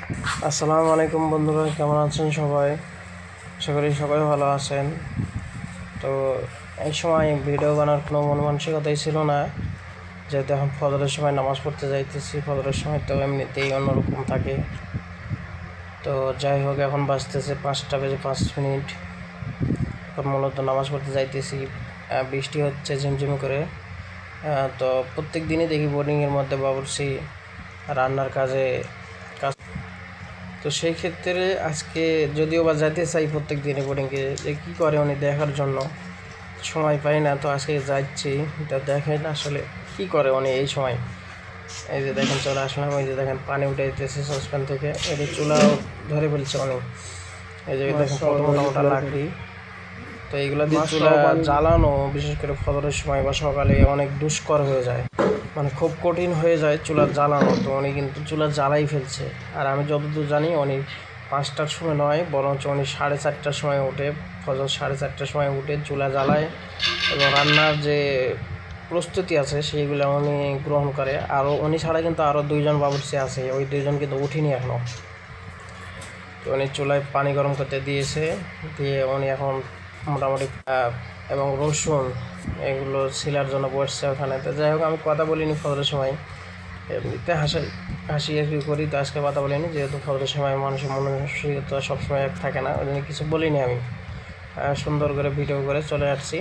আসসালামু আলাইকুম বন্ধুরা, কেমন আছেন সবাই? আশা করি সবাই ভালো আছেন। তো এই সময় ভিডিও বানার কোনো মন মানসিকতাই ছিল না, যেহেতু এখন ফজরের সময় নামাজ পড়তে যাইতেছি। ফজরের সময় তো এমনিতেই অন্যরকম থাকে। তো যাই হোক, এখন বাজতেছে 5:05। এখন মূলত নামাজ পড়তে যাইতেছি। বৃষ্টি হচ্ছে ঝিমঝিম করে। তো প্রত্যেক দিনই দেখি বোর্ডিংয়ের মধ্যে বাবুর্চি রান্নার কাজে কাজ। তো সেই ক্ষেত্রে আজকে যদিও বা যাইতে চাই প্রত্যেক দিনে বোর্ডিংয়ে, যে কী করে উনি দেখার জন্য সময় পাই না। তো আজকে যাচ্ছি, এটা দেখেন আসলে কী করে উনি এই সময়। এই যে দেখেন চলে আসলাম, এই যে দেখেন পানি উঠে যেতেছে সসপ্যান থেকে, এই যে চুলাও ধরে ফেলছে অনেক। এই যে দেখেন কত মোটা মোটা লাকড়ি। তো এইগুলো দিয়ে চুলা জ্বালানো, বিশেষ করে ফজরের সময় বা সকালে, অনেক দুষ্কর হয়ে যায়, মানে খুব কঠিন হয়ে যায় চুলা জ্বালানো। তো উনি কিন্তু চুলা জ্বালাই ফেলছে। আর আমি যতদূর জানি উনি 5টার সময় নয়, বরঞ্চ উনি 4:30টার সময় উঠে, ফজর 4:30টার সময় উঠে চুলা জ্বালায় এবং রান্নার যে প্রস্তুতি আছে সেইগুলো উনি গ্রহণ করে। আরও উনি ছাড়া কিন্তু আরও 2জন বাবুর্চি আছে, ওই 2জন কিন্তু উঠিনি এখনও। তো উনি চুলায় পানি গরম করতে দিয়েছে, দিয়ে উনি এখন মোটামুটি এবং রসুন এগুলো ছিলার জন্য বসছে ওখানে। তো যাই হোক, আমি কথা বলিনি ফজরের সময়, এমনিতে হাসি করি। তো আজকে কথা বলিনি, যেহেতু ফজরের সময় মানুষের মানসিকতা সবসময় এক থাকে না, ওই জন্য কিছু বলিনি। আমি সুন্দর করে ভিডিও করে চলে আসছি।